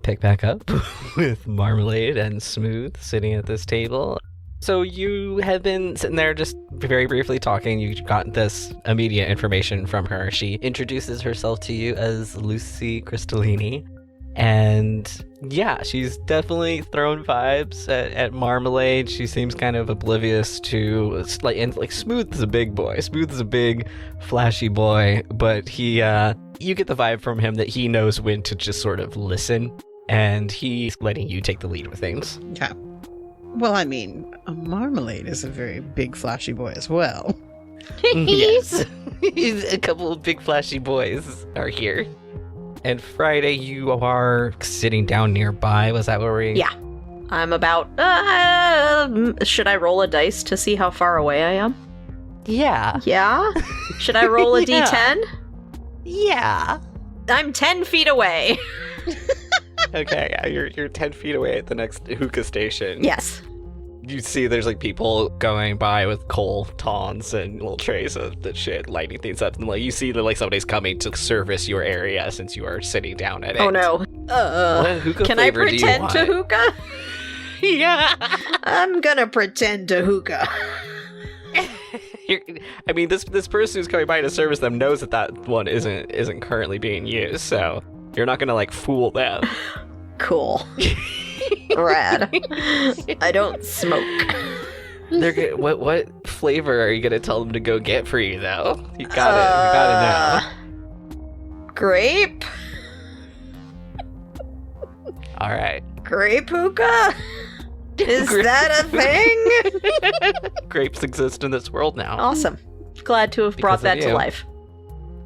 pick back up with Marmalade and Smooth sitting at this table. So you have been sitting there just very briefly talking. You got this immediate information from her. She introduces herself to you as Lucy Crystallini. And yeah, she's definitely throwing vibes at Marmalade. She seems kind of oblivious to, like Smooth is a big boy. Smooth is a big, flashy boy, but he, you get the vibe from him that he knows when to just sort of listen, and he's letting you take the lead with things. Okay. Well, I mean, a Marmalade is a very big, flashy boy as well. Yes. A couple of big, flashy boys are here. And Friday, you are sitting down nearby. Was that where we... Yeah. I'm about... should I roll a dice to see how far away I am? Yeah. Yeah? Should I roll a d10? Yeah. I'm 10 feet away. Okay, yeah, you're 10 feet away at the next hookah station. Yes. You see there's like people going by with coal tongs and little trays of the shit, lighting things up. And like you see that like somebody's coming to service your area since you are sitting down at it. Oh no. What hookah Can I flavor do you pretend want? to hookah? Yeah. I'm gonna pretend to hookah. I mean, this person who's coming by to service them knows that one isn't currently being used, so you're not gonna like fool them. Cool. Rad. I don't smoke. What flavor are you gonna tell them to go get for you though? You gotta know. Grape? All right. Grape hookah? Is that a thing? Grapes exist in this world now. Awesome. Glad to have brought Because of that to you. life.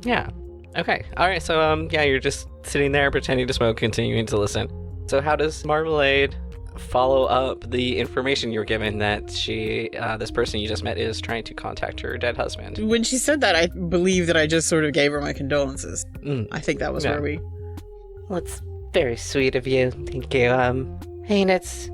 Yeah. Okay. All right. So yeah, you're just sitting there pretending to smoke, continuing to listen. So how does Marmalade follow up the information you were given that this person you just met is trying to contact her dead husband? When she said that, I believe that I just sort of gave her my condolences. I think that was Yeah. where we... Well, it's very sweet of you. Thank you. I mean, it's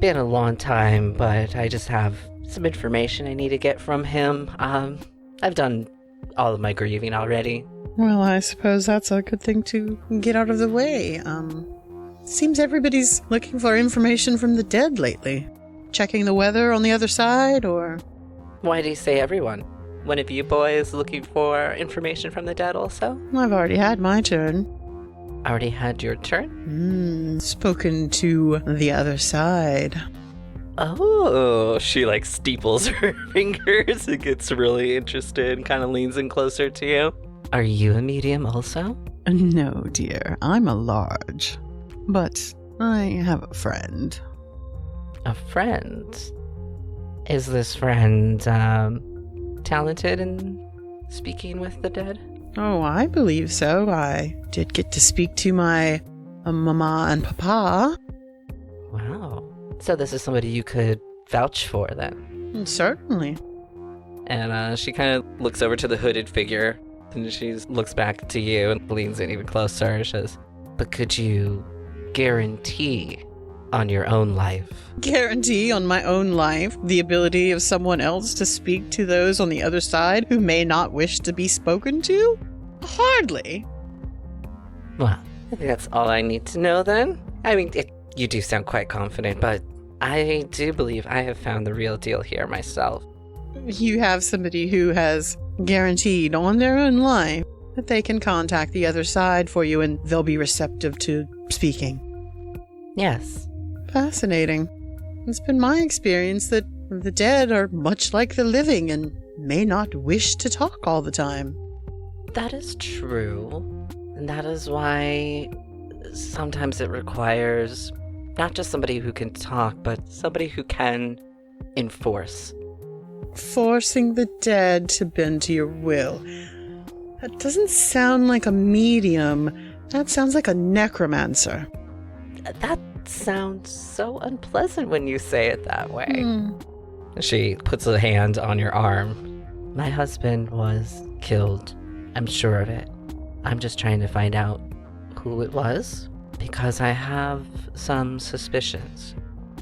been a long time, but I just have some information I need to get from him. I've done all of my grieving already. Well, I suppose that's a good thing to get out of the way. Seems everybody's looking for information from the dead lately. Checking the weather on the other side, or... Why do you say everyone? One of you boys looking for information from the dead also? I've already had my turn. Already had your turn? Spoken to the other side. Oh, she like steeples her fingers and gets really interested and kind of leans in closer to you. Are you a medium also? No, dear, I'm a large. But I have a friend. A friend? Is this friend, talented in speaking with the dead? Oh, I believe so. I did get to speak to my mama and papa. Wow. So this is somebody you could vouch for then? Certainly. And she kind of looks over to the hooded figure and she looks back to you and leans in even closer. She says, But could you guarantee on your own life? Guarantee on my own life the ability of someone else to speak to those on the other side who may not wish to be spoken to? Hardly. Well, I think that's all I need to know then. I mean, you do sound quite confident, but I do believe I have found the real deal here myself. You have somebody who has guaranteed on their own life that they can contact the other side for you and they'll be receptive to speaking. Yes. Fascinating. It's been my experience that the dead are much like the living and may not wish to talk all the time. That is true. And that is why sometimes it requires not just somebody who can talk, but somebody who can enforce. Forcing the dead to bend to your will. That doesn't sound like a medium. That sounds like a necromancer. That sounds so unpleasant when you say it that way. she puts a hand on your arm. My husband was killed. I'm sure of it. I'm just trying to find out who it was because I have some suspicions.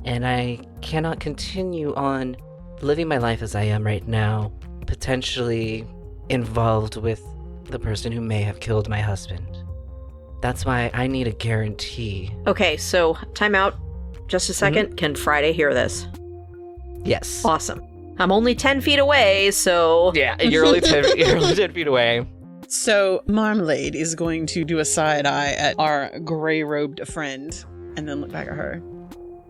And I cannot continue on living my life as I am right now, potentially involved with the person who may have killed my husband. That's why I need a guarantee. Okay, so time out. Just a second. Can Friday hear this? Yes. Awesome. I'm only 10 feet away, so... Yeah, you're only 10 feet away. So Marmalade is going to do a side eye at our gray-robed friend and then look back at her.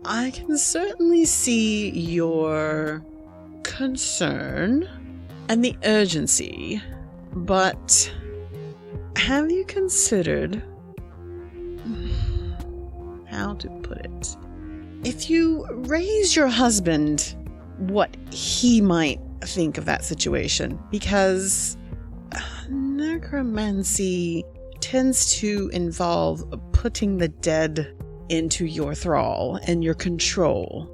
I can certainly see your concern and the urgency, but have you considered how to put it? If you raise your husband, what he might think of that situation, because necromancy tends to involve putting the dead into your thrall and your control.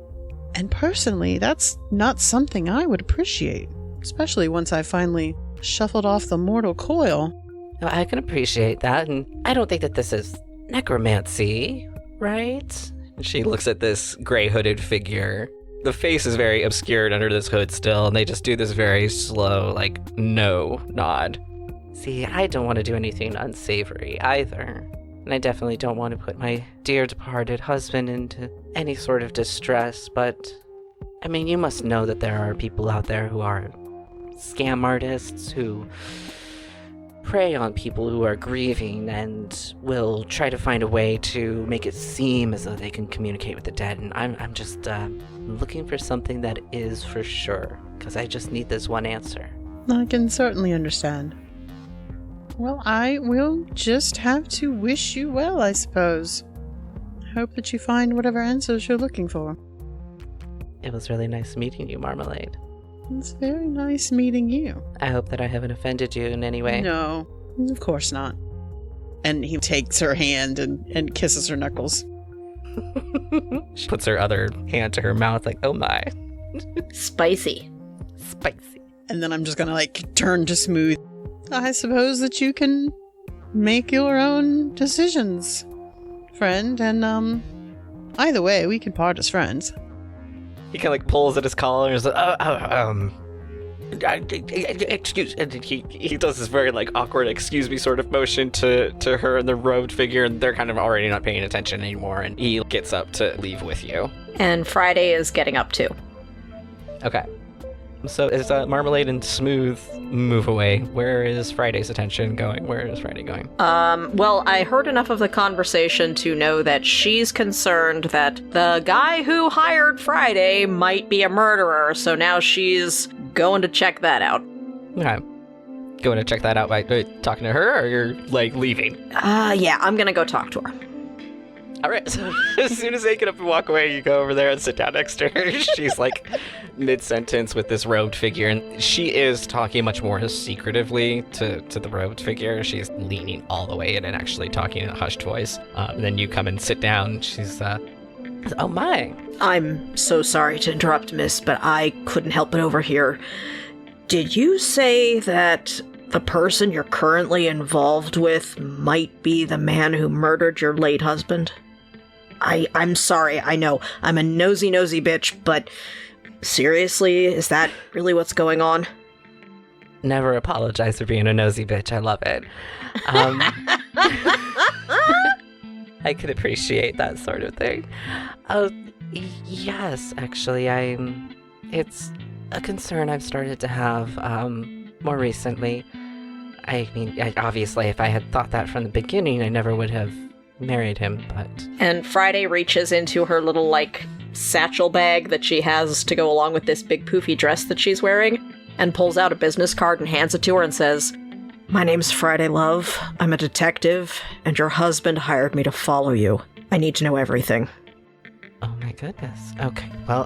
And personally, that's not something I would appreciate, especially once I finally shuffled off the mortal coil. No, I can appreciate that, and I don't think that this is necromancy, right? She looks at this gray hooded figure. The face is very obscured under this hood still, and they just do this very slow, like, no nod. See, I don't want to do anything unsavory either. And I definitely don't want to put my dear departed husband into any sort of distress, but I mean, you must know that there are people out there who are scam artists who prey on people who are grieving and will try to find a way to make it seem as though they can communicate with the dead. And I'm just looking for something that is for sure, because I just need this one answer. I can certainly understand. Well, I will just have to wish you well, I suppose. I hope that you find whatever answers you're looking for. It was really nice meeting you, Marmalade. It's very nice meeting you. I hope that I haven't offended you in any way. No, of course not. And he takes her hand and kisses her knuckles. She puts her other hand to her mouth like, oh my. Spicy. Spicy. And then I'm just gonna, turn to Smooth. I suppose that you can make your own decisions, friend, and, either way, we can part as friends. He kind of pulls at his collar and is like, excuse, and he does this very awkward excuse me sort of motion to her and the robed figure, and they're kind of already not paying attention anymore, and he gets up to leave with you. And Friday is getting up too. Okay. So as Marmalade and Smooth move away, where is Friday's attention going? Where is Friday going? Well, I heard enough of the conversation to know that she's concerned that the guy who hired Friday might be a murderer, so now she's going to check that out. Okay. Going to check that out by talking to her, or you're, leaving? Yeah, I'm gonna go talk to her. All right, so as soon as they get up and walk away, you go over there and sit down next to her. She's mid-sentence with this robed figure, and she is talking much more secretively to the robed figure. She's leaning all the way in and actually talking in a hushed voice. And then you come and sit down. She's, oh my. I'm so sorry to interrupt, miss, but I couldn't help but overhear. Did you say that the person you're currently involved with might be the man who murdered your late husband? I'm sorry, I know. I'm a nosy bitch, but seriously, is that really what's going on? Never apologize for being a nosy bitch. I love it. I could appreciate that sort of thing. Yes, actually, it's a concern I've started to have more recently. I mean, obviously, if I had thought that from the beginning, I never would have married him, but... And Friday reaches into her little, satchel bag that she has to go along with this big poofy dress that she's wearing, and pulls out a business card and hands it to her and says, "My name's Friday Love. I'm a detective, and your husband hired me to follow you. I need to know everything." Oh my goodness. Okay, well,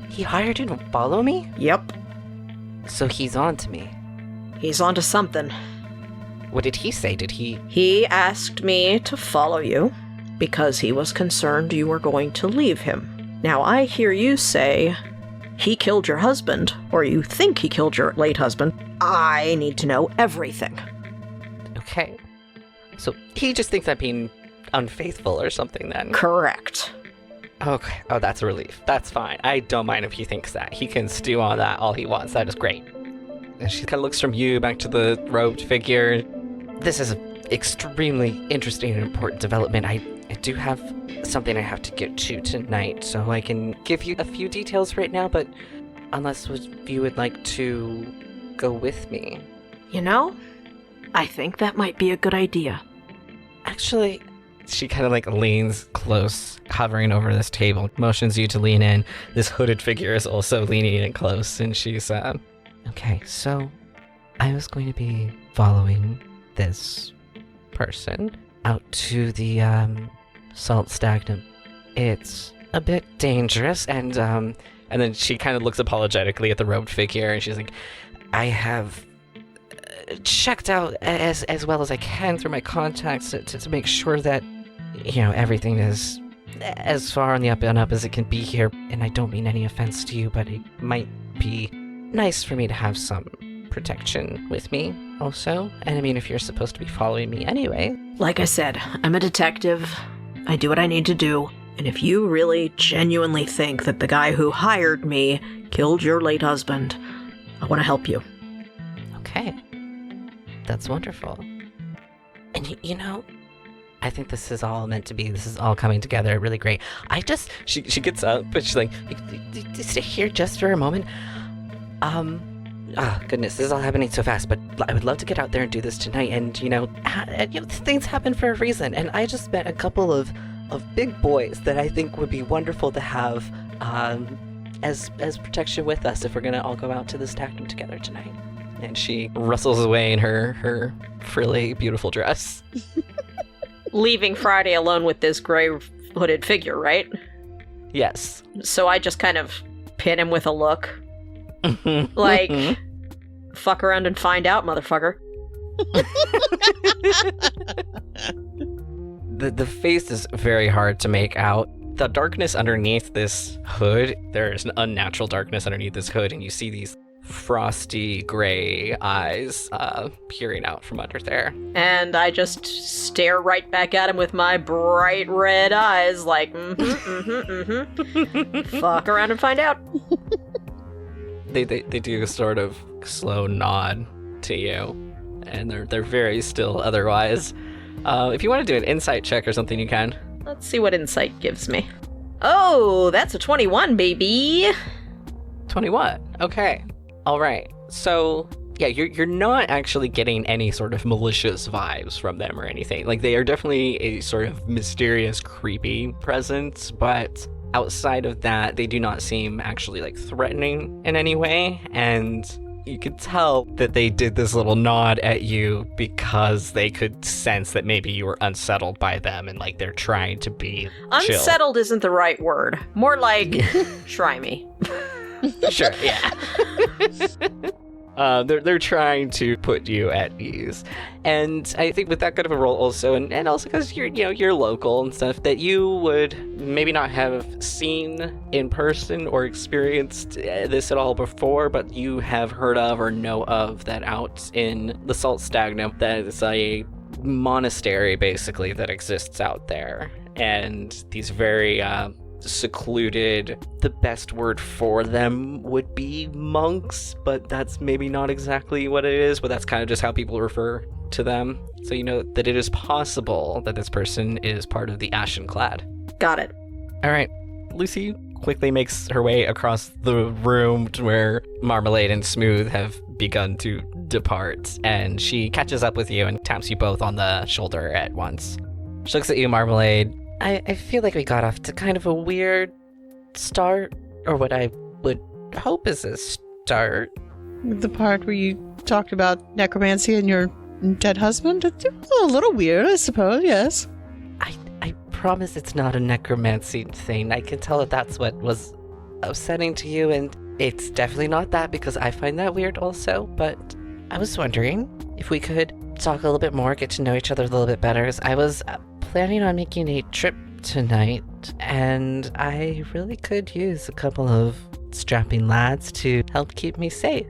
he hired you to follow me? Yep. So he's on to me. He's onto something. What did he say? Did he... He asked me to follow you because he was concerned you were going to leave him. Now, I hear you say he killed your husband, or you think he killed your late husband. I need to know everything. Okay. So he just thinks I'm being unfaithful or something then? Correct. Okay. Oh, that's a relief. That's fine. I don't mind if he thinks that. He can stew on that all he wants. That is great. And she kind of looks from you back to the robed figure. This is extremely interesting and important development. I do have something I have to get to tonight, so I can give you a few details right now, but unless you would like to go with me. You know, I think that might be a good idea. Actually, she kind of like leans close, hovering over this table, motions you to lean in. This hooded figure is also leaning in close, and she's, Okay, so I was going to be following this person out to the salt stagnum. It's a bit dangerous, and then she kind of looks apologetically at the robed figure, and she's like, I have checked out as well as I can through my contacts to make sure that, you know, everything is as far on the up and up as it can be here. And I don't mean any offense to you, but it might be nice for me to have some protection with me also. And I mean, if you're supposed to be following me anyway. Like I said, I'm a detective. I do what I need to do. And if you really genuinely think that the guy who hired me killed your late husband, I want to help you. Okay. That's wonderful. And you know, I think this is all meant to be. This is all coming together really great. she gets up, but she's like, Stay here just for a moment. Goodness, this is all happening so fast, but I would love to get out there and do this tonight. And, you know, things happen for a reason. And I just met a couple of big boys that I think would be wonderful to have as protection with us if we're going to all go out to this stagnum together tonight. and she rustles away in her frilly, beautiful dress. Leaving Friday alone with this gray hooded figure, right? Yes. So I just kind of pin him with a look. Like, fuck around and find out, motherfucker. The face is very hard to make out. The darkness underneath this hood, there's an unnatural darkness underneath this hood, and you see these frosty gray eyes peering out from under there. And I just stare right back at him with my bright red eyes, like, fuck around and find out. They do a sort of slow nod to you, and they're very still otherwise. If you want to do an insight check or something, you can. Let's see what insight gives me. Oh, that's a 21, baby. 21. Okay. All right. So, yeah, you're not actually getting any sort of malicious vibes from them or anything. Like, they are definitely a sort of mysterious, creepy presence, but outside of that, they do not seem actually, like, threatening in any way. And you could tell that they did this little nod at you because they could sense that maybe you were unsettled by them and, like, they're trying to be chill. Unsettled isn't the right word. More like, try me. Sure, yeah. They're trying to put you at ease, and I think with that kind of a role also, and also because you're local and stuff, that you would maybe not have seen in person or experienced this at all before, but you have heard of or know of that out in the Salt Stagnum, that is a monastery basically that exists out there, and these very secluded, the best word for them would be monks, but that's maybe not exactly what it is, but that's kind of just how people refer to them. So you know that it is possible that this person is part of the Ashen Clad. Got it. All right. Lucy quickly makes her way across the room to where Marmalade and Smooth have begun to depart, and she catches up with you and taps you both on the shoulder at once. She looks at you, Marmalade. I feel like we got off to kind of a weird start, or what I would hope is a start. The part where you talked about necromancy and your dead husband? It's a little weird, I suppose, yes. I promise it's not a necromancy thing. I can tell that that's what was upsetting to you, and it's definitely not that, because I find that weird also, but I was wondering if we could talk a little bit more, get to know each other a little bit better, because I was planning on making a trip tonight, and I really could use a couple of strapping lads to help keep me safe.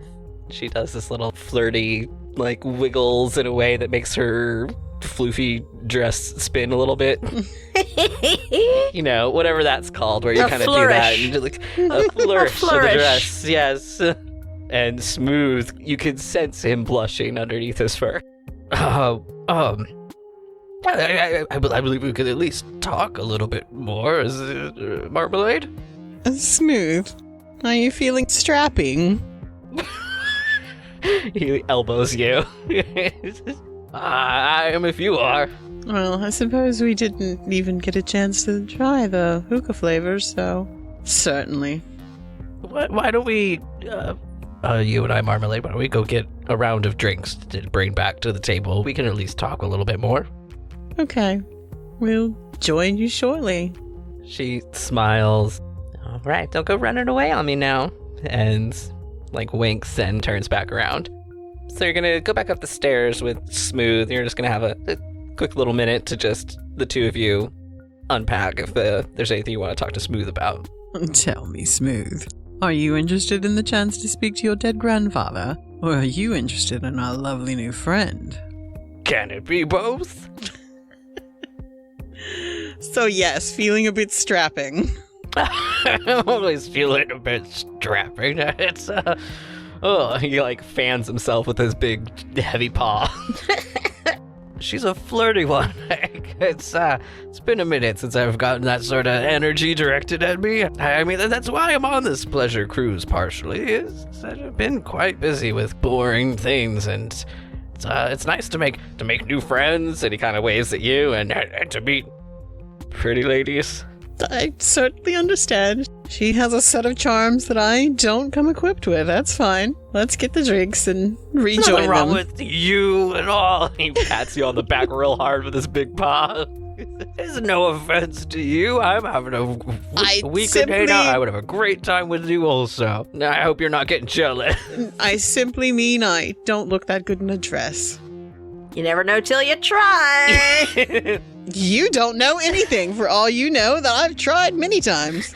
She does this little flirty, like, wiggles in a way that makes her floofy dress spin a little bit. You know, whatever that's called, where you kind of do that and do, like, a flourish of the dress. Yes. And Smooth, you can sense him blushing underneath his fur. I believe we could at least talk a little bit more. Is it, Marmalade? Smooth. Are you feeling strapping? He elbows you. I am if you are. Well, I suppose we didn't even get a chance to try the hookah flavors, so certainly. Why don't we, you and I, Marmalade, why don't we go get a round of drinks to bring back to the table? We can at least talk a little bit more. Okay. We'll join you shortly. She smiles. All right, don't go running away on me now. And, winks and turns back around. So you're gonna go back up the stairs with Smooth. You're just gonna have a quick little minute to just, the two of you, unpack if there's anything you want to talk to Smooth about. Tell me, Smooth. Are you interested in the chance to speak to your dead grandfather? Or are you interested in our lovely new friend? Can it be both? So yes, feeling a bit strapping. I'm always feeling a bit strapping. It's, he, fans himself with his big, heavy paw. She's a flirty one. It's been a minute since I've gotten that sort of energy directed at me. I mean, that's why I'm on this pleasure cruise, partially. I've been quite busy with boring things, and it's nice to make new friends, and he kind of waves at you, and to meet pretty ladies. I certainly understand. She has a set of charms that I don't come equipped with. That's fine. Let's get the drinks and rejoin them. Nothing wrong with you at all. He pats you on the back real hard with his big paw. There's no offense to you. I'm having a weekend hangout. I would have a great time with you also. I hope you're not getting jealous. I simply mean I don't look that good in a dress. You never know till you try. You don't know anything, for all you know that I've tried many times.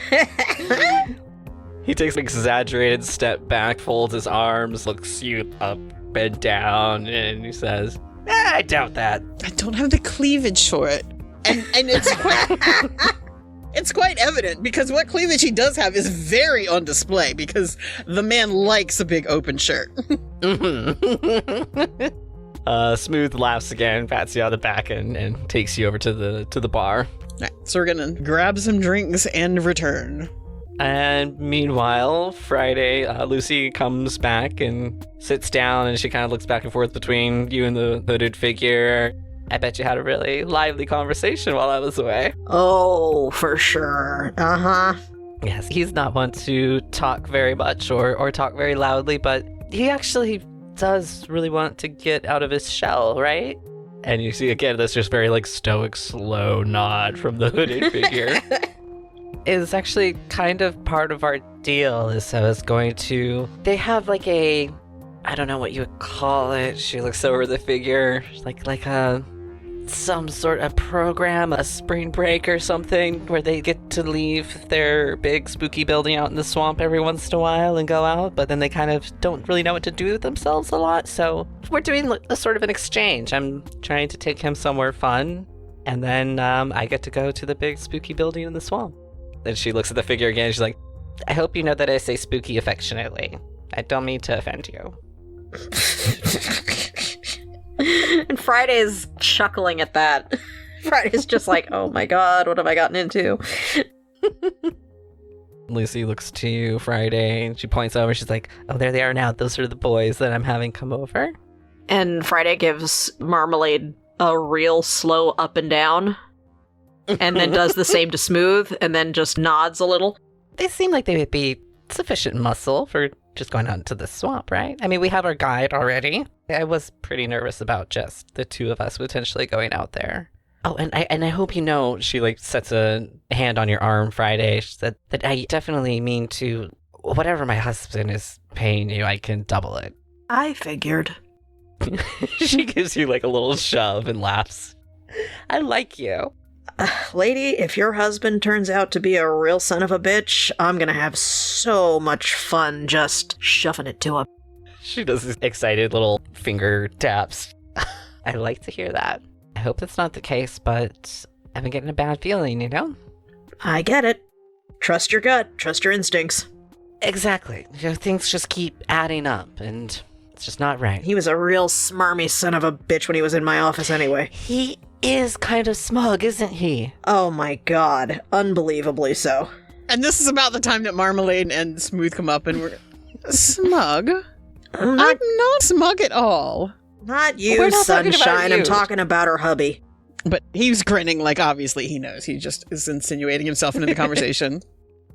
He takes an exaggerated step back, folds his arms, looks you up and down, and he says, I doubt that. I don't have the cleavage for it. And it's quite... It's quite evident, because what cleavage he does have is very on display, because the man likes a big open shirt. Smooth laughs again, pats you on the back, and takes you over to the bar. All right, so we're gonna grab some drinks and return. And meanwhile, Friday, Lucy comes back and sits down, and she kind of looks back and forth between you and the hooded figure. I bet you had a really lively conversation while I was away. Oh, for sure. Uh-huh. Yes, he's not one to talk very much or talk very loudly, but he actually does really want to get out of his shell, right? And you see again this just very stoic, slow nod from the hooded figure. It's actually kind of part of our deal. Is I was going to. They have I don't know what you would call it. She looks over the figure, some sort of program, a spring break or something, where they get to leave their big spooky building out in the swamp every once in a while and go out, but then they kind of don't really know what to do with themselves a lot, so we're doing a sort of an exchange. I'm trying to take him somewhere fun, and then I get to go to the big spooky building in the swamp. Then she looks at the figure again, and she's like, I hope you know that I say spooky affectionately. I don't mean to offend you. And Friday's chuckling at that. Friday's just like, oh my god, what have I gotten into? Lucy looks to you, Friday, and she points over. She's like, oh, there they are now. Those are the boys that I'm having come over. And Friday gives Marmalade a real slow up and down, and then does the same to Smooth, and then just nods a little. They seem like they would be sufficient muscle for just going out into the swamp, right? I mean, we have our guide already. I was pretty nervous about just the two of us potentially going out there. Oh, and I hope you know, she sets a hand on your arm, Friday. She said that I definitely mean to, whatever my husband is paying you, I can double it. I figured. She gives you a little shove and laughs. I like you. Lady, if your husband turns out to be a real son of a bitch, I'm gonna have so much fun just shoving it to him. She does these excited little finger taps. I like to hear that. I hope that's not the case, but I've been getting a bad feeling, you know? I get it. Trust your gut. Trust your instincts. Exactly. Things just keep adding up, and it's just not right. He was a real smarmy son of a bitch when he was in my office anyway. He is kind of smug, isn't he? Oh my god. Unbelievably so. And this is about the time that Marmalade and Smooth come up and we're... Smug? I'm I'm not smug at all. not you, We're not talking about Sunshine. I'm you. talking about her hubby. But he's grinning like obviously he knows. He just is insinuating himself into the conversation.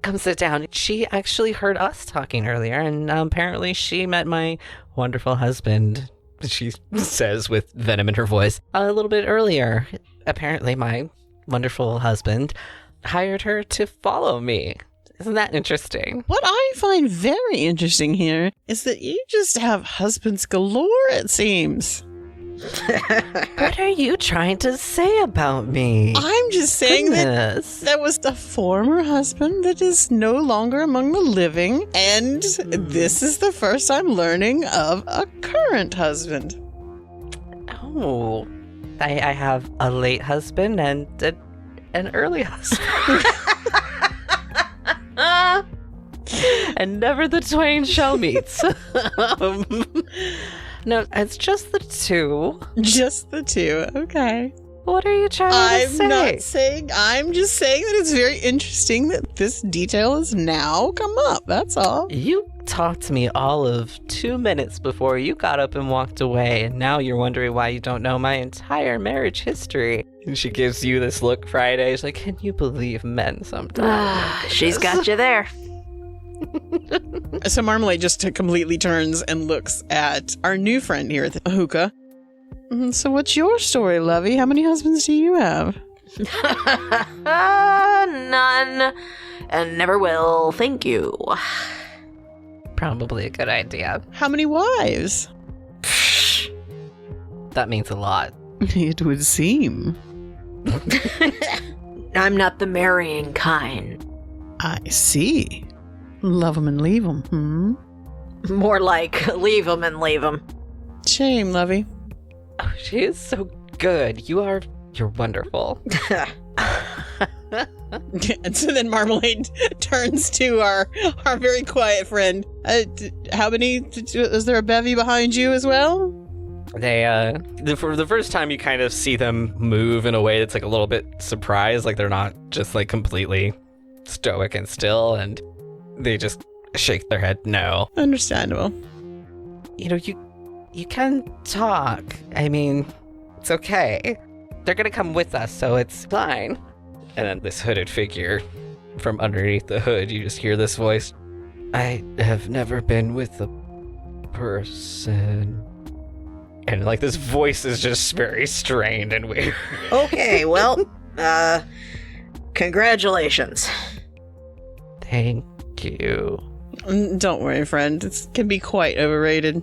Come sit down. She actually heard us talking earlier, and apparently she met my wonderful husband, she says with venom in her voice, a little bit earlier. Apparently my wonderful husband hired her to follow me. Isn't that interesting? What I find very interesting here is that you just have husbands galore, it seems. What are you trying to say about me? I'm just saying that Goodness. that was the former husband that is no longer among the living, and this is the first I'm learning of a current husband. Oh, I have a late husband and an early husband. And never the twain shall meet. No, it's just the two. Just the two, okay. What are you trying to say? I'm not saying, I'm just saying that it's very interesting that this detail has now come up, that's all. You talked to me all of 2 minutes before you got up and walked away, and now you're wondering why you don't know my entire marriage history. And she gives you this look, Friday. She's like, can you believe men sometimes? She's got you there. So Marmalade just completely turns and looks at our new friend here at the hookah. So what's your story, Lovey? How many husbands do you have? None. And never will. Thank you. Probably a good idea. How many wives? That means a lot. It would seem. I'm not the marrying kind. I see. Love 'em and leave 'em, More like leave 'em and leave 'em. Shame, Lovey. Oh, she is so good. You're wonderful. And so then Marmalade turns to our very quiet friend. How many? Is there a bevy behind you as well? They, for the first time, you kind of see them move in a way that's like a little bit surprised, like they're not just like completely stoic and still, and they just shake their head no. Understandable. You know, you can talk. I mean, it's okay. They're gonna come with us, so it's fine. And then this hooded figure from underneath the hood, you just hear this voice. I have never been with a person. And like this voice is just very strained and weird. Okay, well, congratulations. Thank you. Don't worry, friend. It can be quite overrated.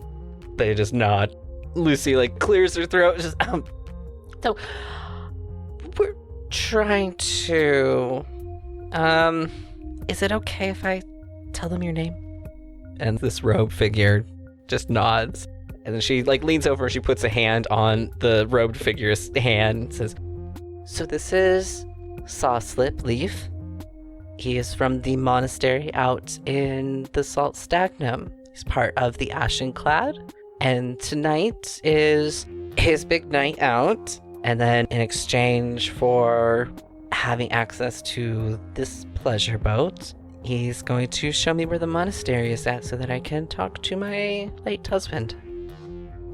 They just nod. Lucy like clears her throat. Just So, we're trying to... is it okay if I tell them your name? and this robed figure just nods. And then she like leans over and she puts a hand on the robed figure's hand and says, So this is Sawslip Leaf. He is from the monastery out in the Salt Stagnum. He's part of the Ashenclad. And tonight is his big night out. And then in exchange for having access to this pleasure boat, he's going to show me where the monastery is at so that I can talk to my late husband.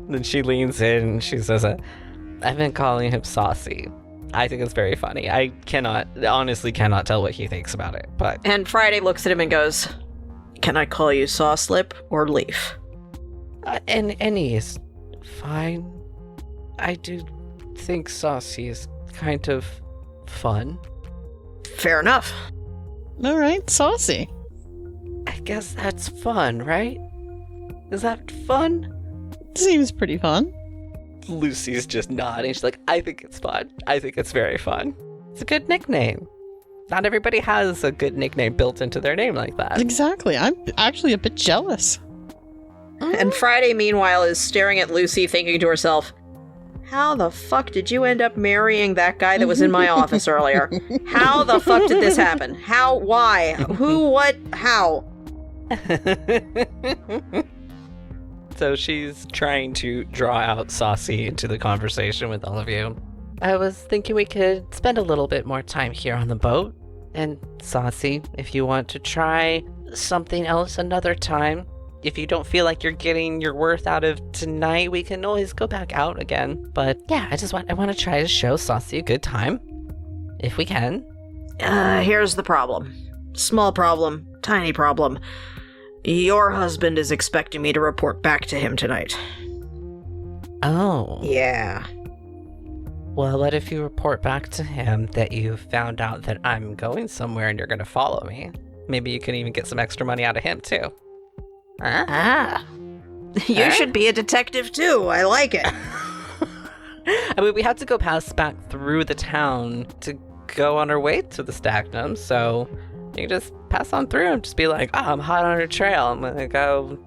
then she leans in and she says, I've been calling him Saucy. I think it's very funny. I honestly cannot tell what he thinks about it, but And Friday looks at him and goes, Can I call you Sawslip or Leaf? And any is fine. I do think Saucy is kind of fun. Fair enough. All right, Saucy. I guess that's fun, right? Is that fun? Seems pretty fun. Lucy's just nodding. She's like, I think it's fun. I think it's very fun. It's a good nickname. Not everybody has a good nickname built into their name like that. Exactly. I'm actually a bit jealous. And Friday, meanwhile, is staring at Lucy, thinking to herself, How the fuck did you end up marrying that guy that was in my office earlier? How the fuck did this happen? How? Why? Who? What? How? So she's trying to draw out Saucy into the conversation with all of you. I was thinking we could spend a little bit more time here on the boat. And Saucy, if you want to try something else another time, if you don't feel like you're getting your worth out of tonight, we can always go back out again. But yeah, I want to try to show Saucy a good time, if we can. Here's the problem. Small problem, tiny problem. Your husband is expecting me to report back to him tonight. Oh. Yeah. Well, what if you report back to him that you found out that I'm going somewhere and you're going to follow me? Maybe you can even get some extra money out of him, too. Huh? Ah. You should be a detective, too. I like it. I mean, we had to go back through the town to go on our way to the Stagnum, so you can just pass on through and just be like, I'm hot on her trail. I'm going to go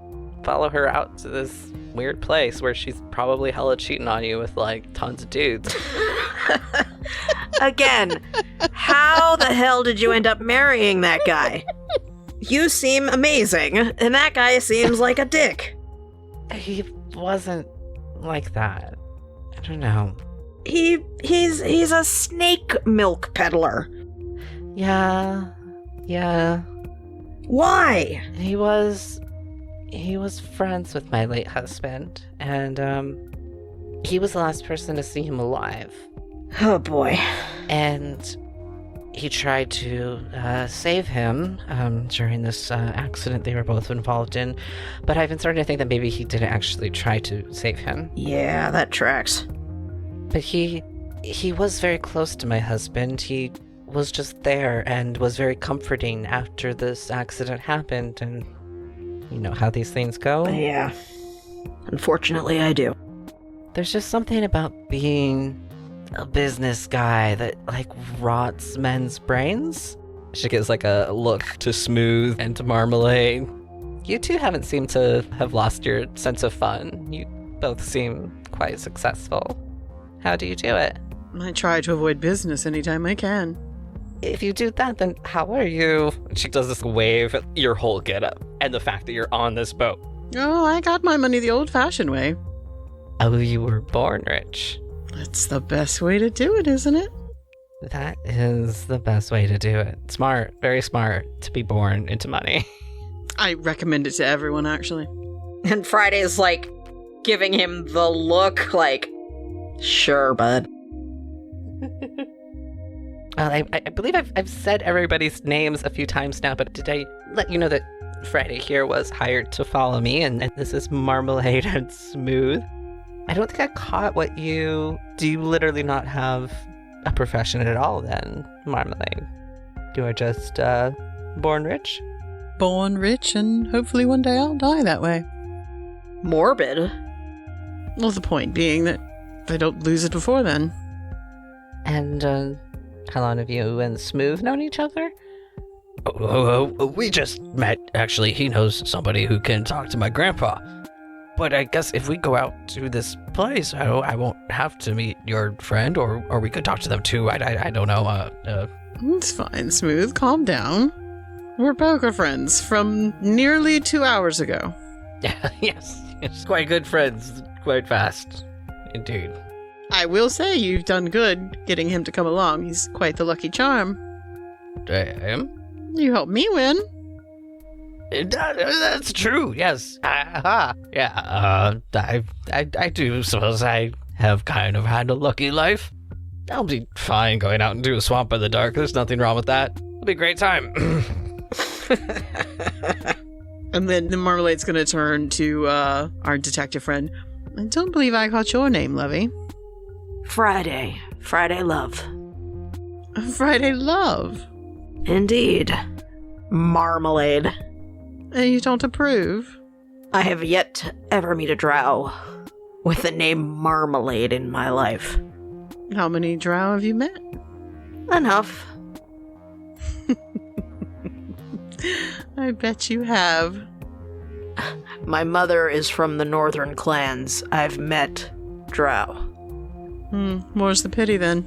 follow her out to this weird place where she's probably hella cheating on you with, like, tons of dudes. Again, how the hell did you end up marrying that guy? You seem amazing, and that guy seems like a dick. He wasn't like that. I don't know. He's a snake milk peddler. Yeah. Why? He was friends with my late husband, and he was the last person to see him alive. Oh boy. And he tried to save him during this accident they were both involved in, but I've been starting to think that maybe he didn't actually try to save him. Yeah, that tracks. But he was very close to my husband. He was just there and was very comforting after this accident happened, and you know how these things go? Yeah. Unfortunately, I do. There's just something about being a business guy that, like, rots men's brains. She gives, like, a look to Smooth and to Marmalade. You two haven't seemed to have lost your sense of fun. You both seem quite successful. How do you do it? I try to avoid business anytime I can. If you do that, then how are you? She does this wave at your whole getup and the fact that you're on this boat. Oh, I got my money the old-fashioned way. Oh, you were born rich. That's the best way to do it, isn't it? That is the best way to do it. Smart, very smart to be born into money. I recommend it to everyone, actually. And Friday's like giving him the look like, sure, bud. I believe I've said everybody's names a few times now, but did I let you know that Friday here was hired to follow me, and this is Marmalade and Smooth? I don't think I caught what do you literally not have a profession at all then, Marmalade? You are just, born rich? Born rich, and hopefully one day I'll die that way. Morbid? Well, the point being that I don't lose it before then. And, how long have you and Smooth known each other? We just met. Actually, he knows somebody who can talk to my grandpa. But I guess if we go out to this place, I won't have to meet your friend, or we could talk to them too. I don't know. It's fine, Smooth. Calm down. We're poker friends from nearly 2 hours ago. Yes, quite good friends, quite fast, indeed. I will say you've done good getting him to come along. He's quite the lucky charm. Damn. You helped me win. That's true, yes. Yeah, I do suppose I have kind of had a lucky life. I'll be fine going out into a swamp in the dark. There's nothing wrong with that. It'll be a great time. And then the Marmalade's going to turn to our detective friend. I don't believe I caught your name, Lovey. Friday Love. Friday Love. Indeed. Marmalade. And you don't approve? I have yet to ever meet a drow with the name Marmalade in my life. How many drow have you met? Enough. I bet you have. My mother is from the northern clans. I've met drow. More's the pity then.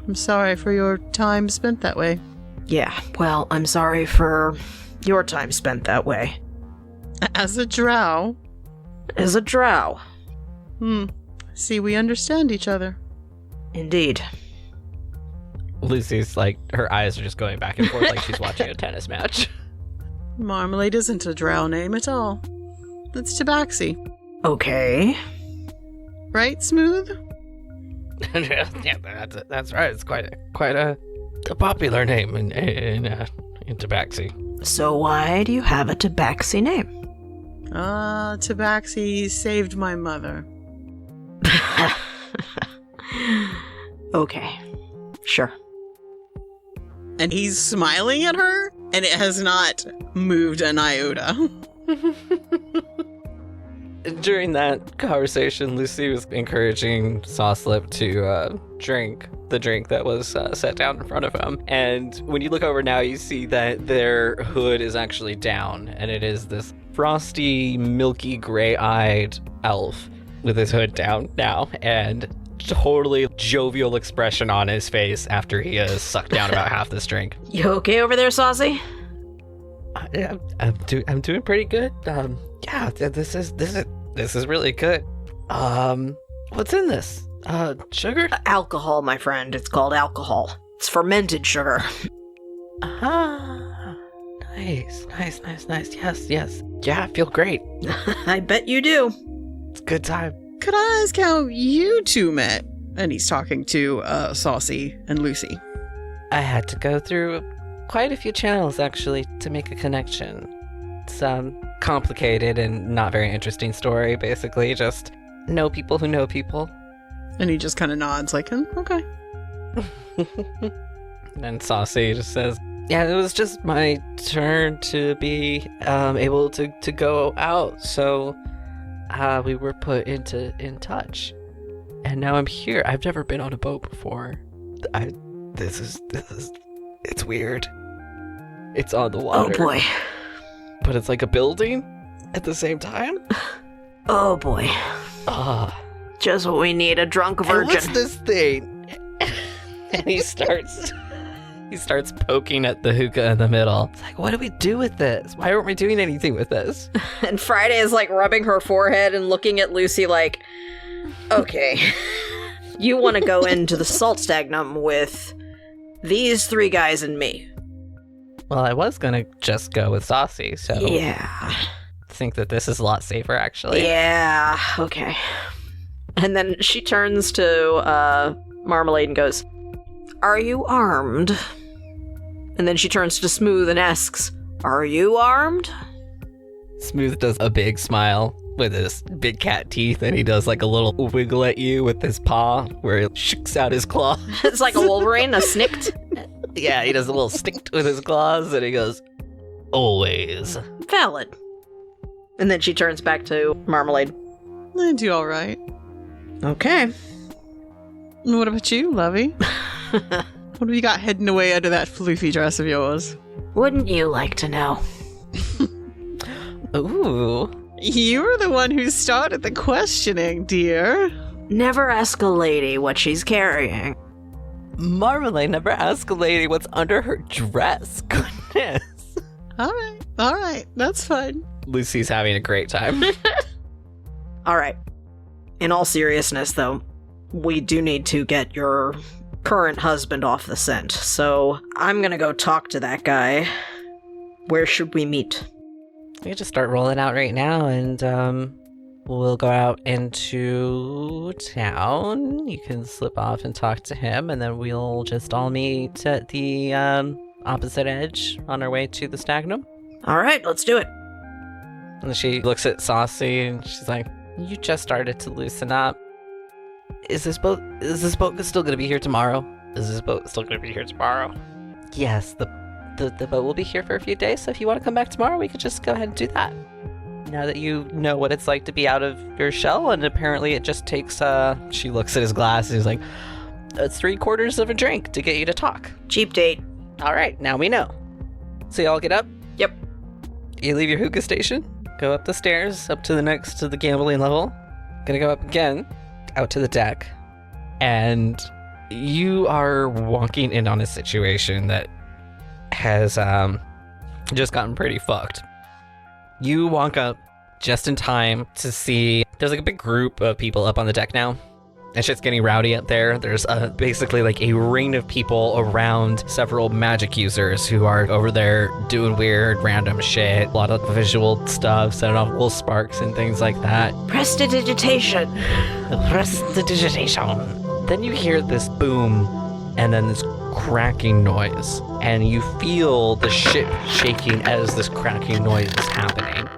I'm sorry for your time spent that way. Yeah, well, I'm sorry for your time spent that way. As a drow? As a drow. See, we understand each other. Indeed. Lucy's like, her eyes are just going back and forth like she's watching a tennis match. Marmalade isn't a drow name at all. It's Tabaxi. Okay. Right, Smooth? Yeah, that's right. It's quite a popular name in Tabaxi. So why do you have a Tabaxi name? Tabaxi saved my mother. Okay. Sure. And he's smiling at her, and it has not moved an iota. During that conversation, Lucy was encouraging Sawslip to drink the drink that was set down in front of him. And when you look over now, you see that their hood is actually down, and it is this frosty, milky, gray-eyed elf with his hood down now, and totally jovial expression on his face after he has sucked down about half this drink. You okay over there, Saucy? I'm doing pretty good. Yeah, this is really good. What's in this? Sugar? Alcohol, my friend. It's called alcohol. It's fermented sugar. Ah, nice. Yes. Yeah, I feel great. I bet you do. It's a good time. Could I ask how you two met? And he's talking to Saucy and Lucy. I had to go through quite a few channels, actually, to make a connection. It's complicated and not very interesting story, basically. Just know people who know people. And he just kind of nods like, okay. And Saucy just says, Yeah, it was just my turn to be able to go out, so we were put in touch. And now I'm here. I've never been on a boat before. This is it's weird. It's on the water. Oh boy. but it's like a building at the same time? Oh boy. Ah. Just what we need, a drunk virgin. What's this thing? And he starts poking at the hookah in the middle. It's like, what do we do with this? Why aren't we doing anything with this? And Friday is like rubbing her forehead and looking at Lucy like, okay, you want to go into the salt stagnum with these three guys and me. Well, I was gonna just go with Saucy, so Yeah. I think that this is a lot safer, actually. Yeah, okay. And then she turns to Marmalade and goes, "Are you armed?" And then she turns to Smooth and asks, "Are you armed?" Smooth does a big smile with his big cat teeth, and he does like a little wiggle at you with his paw where he shooks out his claw. It's like a Wolverine, a snicked. Yeah, he does a little stick with his claws, and he goes, "Always." Valid. And then she turns back to Marmalade. I do all right. Okay. What about you, Lovey? What have you got hidden away under that floofy dress of yours? Wouldn't you like to know? Ooh. You were the one who started the questioning, dear. Never ask a lady what she's carrying. Marmalade never asked a lady what's under her dress. Goodness. All right, that's fine. Lucy's having a great time. All right. In all seriousness, though, we do need to get your current husband off the scent. So I'm gonna go talk to that guy. Where should we meet? We can just start rolling out right now, and we'll go out into town. You can slip off and talk to him, and then we'll just all meet at the opposite edge on our way to the Stagnum. All right, let's do it. And she looks at Saucy, and she's like, You just started to loosen up. Is this boat still going to be here tomorrow? "Is this boat still going to be here tomorrow?" Yes, the boat will be here for a few days, so if you want to come back tomorrow, we could just go ahead and do that. Now that you know what it's like to be out of your shell, and apparently it just takes, She looks at his glass, and he's like, 3/4 of a drink to get you to talk. Cheap date. All right, now we know. So y'all get up? Yep. you leave your hookah station, go up the stairs, up to the gambling level, gonna go up again, out to the deck, and you are walking in on a situation that has just gotten pretty fucked. You walk up just in time to see there's like a big group of people up on the deck now, And shit's getting rowdy up there. There's basically like a ring of people around several magic users who are over there doing weird, random shit. A lot of visual stuff, setting off little sparks and things like that. Prestidigitation. Prestidigitation. Then you hear this boom and then this cracking noise. And you feel the ship shaking as this cracking noise is happening.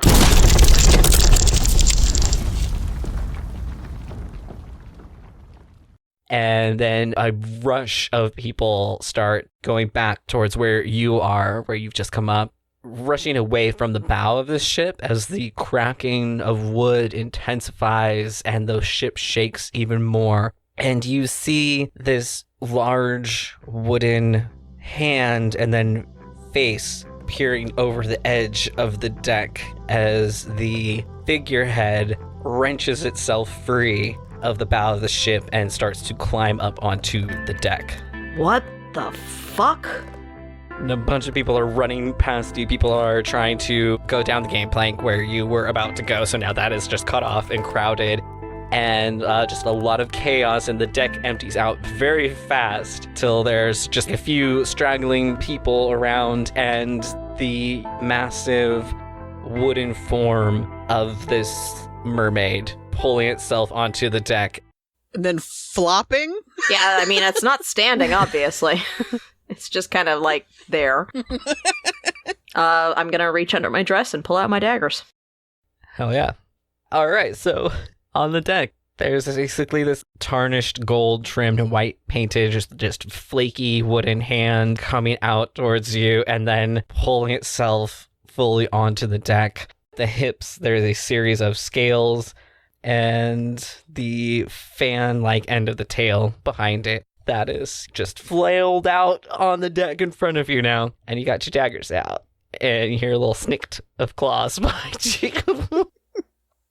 And then a rush of people start going back towards where you are, where you've just come up, rushing away from the bow of this ship as the cracking of wood intensifies and the ship shakes even more. And you see this large wooden hand and then face peering over the edge of the deck as the figurehead wrenches itself free of the bow of the ship and starts to climb up onto the deck. What the fuck? And a bunch of people are running past you. People are trying to go down the gangplank where you were about to go, so now that is just cut off and crowded. And just a lot of chaos, and the deck empties out very fast till there's just a few straggling people around and the massive wooden form of this mermaid pulling itself onto the deck. And then flopping? Yeah, I mean, it's not standing, obviously. It's just kind of like there. I'm gonna reach under my dress and pull out my daggers. Hell yeah. All right, so on the deck, there's basically this tarnished gold trimmed and white painted, just flaky wooden hand coming out towards you and then pulling itself fully onto the deck. The hips, there's a series of scales, and the fan-like end of the tail behind it that is just flailed out on the deck in front of you now. And you got your daggers out, and you hear a little snicked of claws behind you.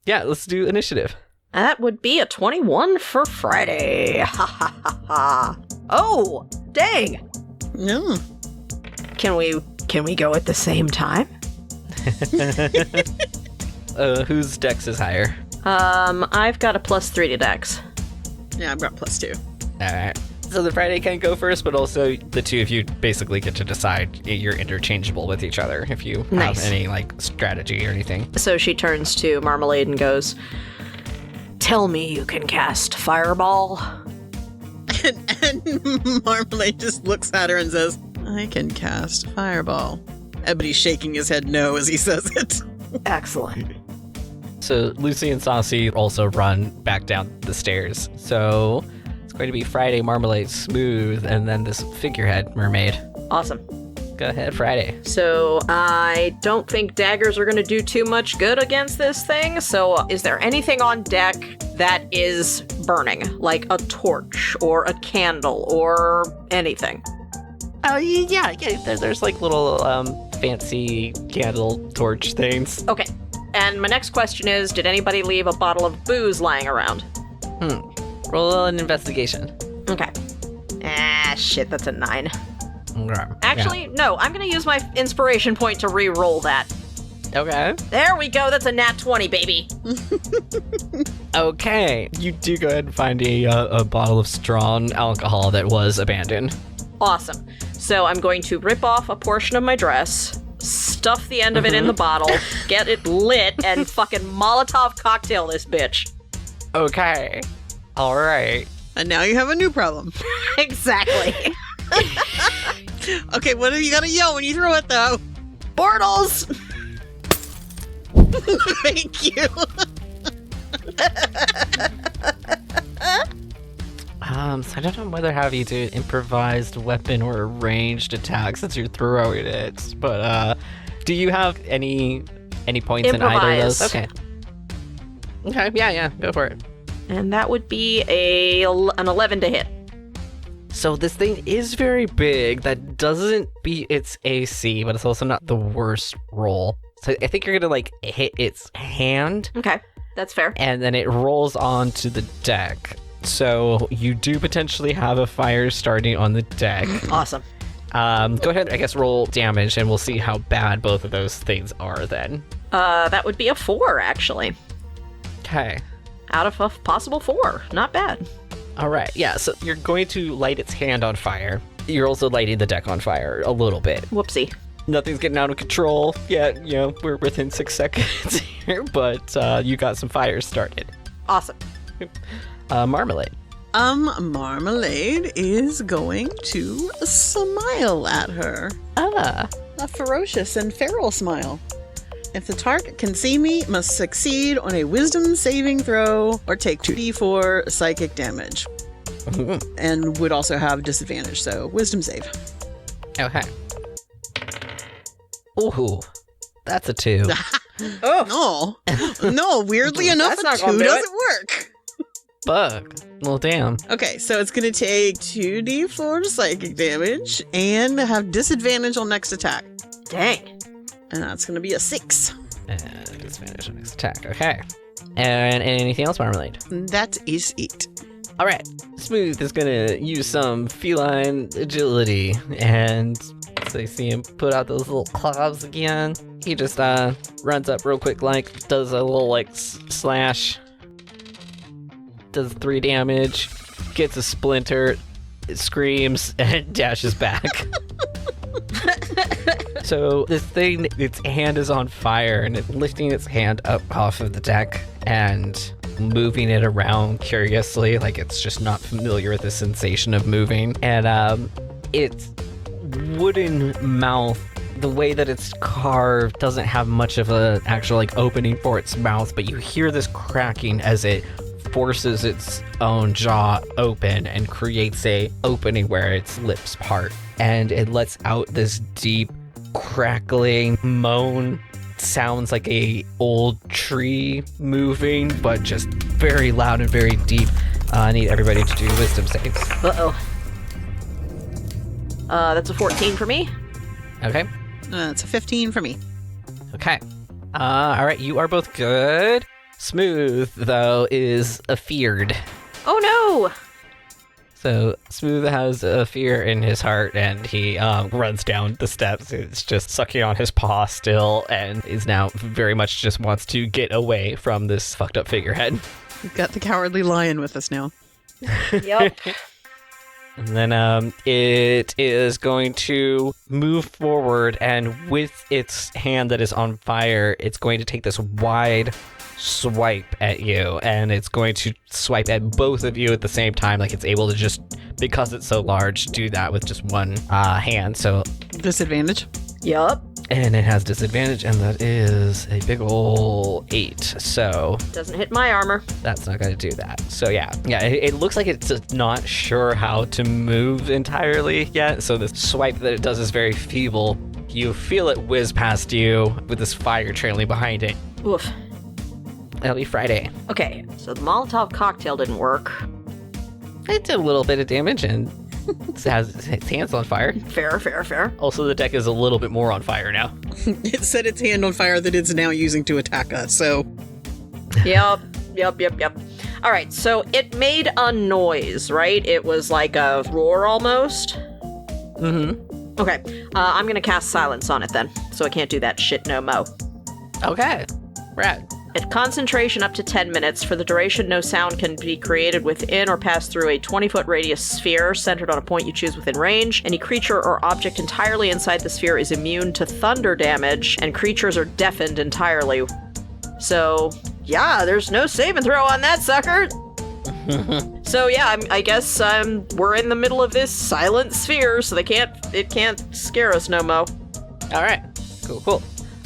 Yeah, let's do initiative. That would be a 21 for Friday. Ha ha ha ha. Oh, dang. No. Can we go at the same time? Whose dex is higher? I've got a +3 to dex. Yeah, I've got +2. Alright. So the Friday can go first, but also the two of you basically get to decide. You're interchangeable with each other if you have any, strategy or anything. So she turns to Marmalade and goes, "Tell me you can cast Fireball." And Marmalade just looks at her and says, "I can cast Fireball." Everybody's shaking his head no as he says it. Excellent. So Lucy and Saucy also run back down the stairs. So it's going to be Friday, Marmalade, Smooth, and then this figurehead mermaid. Awesome. Go ahead, Friday. So I don't think daggers are going to do too much good against this thing. So is there anything on deck that is burning? Like a torch or a candle or anything? Oh, yeah. There's little fancy candle torch things. Okay. And my next question is, did anybody leave a bottle of booze lying around? Roll an investigation. Okay. Ah, shit, that's a 9. Okay. Actually, no, I'm going to use my inspiration point to re-roll that. Okay. There we go, that's a nat 20, baby. Okay. You do go ahead and find a bottle of strong alcohol that was abandoned. Awesome. So I'm going to rip off a portion of my dress, stuff the end of it in the bottle, get it lit, and fucking Molotov cocktail this bitch. Okay. All right. And now you have a new problem. Exactly. Okay, what are you gonna yell when you throw it, though? Bortles! Thank you. So I don't know whether have you do improvised weapon or a ranged attack since you're throwing it, but do you have any points in either of those? Okay. Okay, yeah, go for it. And that would be an 11 to hit. So this thing is very big. That doesn't beat its AC, but it's also not the worst roll. So I think you're gonna hit its hand. Okay, that's fair. And then it rolls onto the deck. So you do potentially have a fire starting on the deck. Awesome. Go ahead, I guess roll damage, and we'll see how bad both of those things are then. That would be a 4, actually. Okay. Out of a possible 4. Not bad. All right, yeah, so you're going to light its hand on fire. You're also lighting the deck on fire a little bit. Whoopsie. Nothing's getting out of control yet. We're within 6 seconds here, but you got some fires started. Awesome. Marmalade. Marmalade is going to smile at her. Ah. A ferocious and feral smile. If the target can see me, must succeed on a wisdom saving throw or take 2d4 psychic damage. And would also have disadvantage, so wisdom save. Okay. Ooh, that's a 2. Oh. No, weirdly enough, That's a not gonna 2 do it. doesn't work. Bug. Well, damn. Okay, so it's going to take 2d4 psychic damage and have disadvantage on next attack. Dang. And that's going to be a 6. And disadvantage on next attack. Okay. And anything else, Marmalade? That is it. All right. Smooth is going to use some feline agility. And so you see him put out those little claws again. He just runs up real quick, does a little, slash. Does 3 damage. Gets a splinter. It screams and dashes back. So this thing, its hand is on fire, and it's lifting its hand up off of the deck and moving it around curiously, like it's just not familiar with the sensation of moving. And its wooden mouth, the way that it's carved, doesn't have much of an actual opening for its mouth, but you hear this cracking as it forces its own jaw open and creates a opening where its lips part, and it lets out this deep crackling moan. Sounds like a old tree moving, but just very loud and very deep. I need everybody to do wisdom saves. Uh-oh. That's a 14 for me. Okay. It's a 15 for me. Okay. All right, you are both good. Smooth, though, is afeared. Oh no! So Smooth has a fear in his heart, and he runs down the steps. It's just sucking on his paw still, and is now very much just wants to get away from this fucked up figurehead. We've got the cowardly lion with us now. Yep. And then it is going to move forward, and with its hand that is on fire, it's going to take this wide swipe at you, and it's going to swipe at both of you at the same time. It's able to just, because it's so large, do that with just one hand. So Disadvantage? Yup. and it has disadvantage, and that is a big ol' 8. So Doesn't hit my armor. that's not going to do that. So yeah, it looks like it's just not sure how to move entirely yet. So the swipe that it does is very feeble. You feel it whiz past you with this fire trailing behind it. Oof. That'll be Friday. Okay, so the Molotov cocktail didn't work. It did a little bit of damage, and it has its hands on fire. Fair. Also, the deck is a little bit more on fire now. It set its hand on fire that it's now using to attack us, so... Yep. All right, so it made a noise, right? It was like a roar almost. Mm-hmm. Okay, I'm gonna cast silence on it then, so it can't do that shit no mo. Okay. Rad. At concentration up to 10 minutes. For the duration, no sound can be created within or pass through a 20-foot radius sphere centered on a point you choose within range. Any creature or object entirely inside the sphere is immune to thunder damage, and creatures are deafened entirely. So, yeah, there's no save and throw on that sucker! So yeah, I guess we're in the middle of this silent sphere, so it can't scare us no mo. All right. Cool.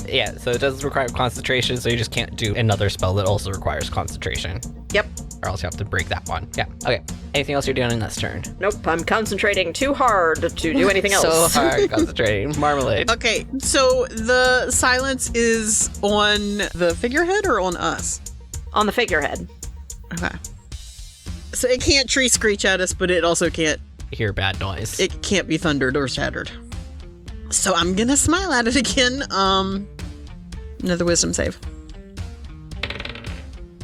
Yeah, so it does require concentration, so you just can't do another spell that also requires concentration. Yep. Or else you have to break that one. Yeah. Okay. Anything else you're doing in this turn? Nope, I'm concentrating too hard to do anything else. So hard concentrating. Marmalade. Okay, so the silence is on the figurehead or on us? On the figurehead. Okay. So it can't tree screech at us, but it also can't... Hear bad noise. It can't be thundered or shattered. So I'm gonna smile at it again. Another wisdom save.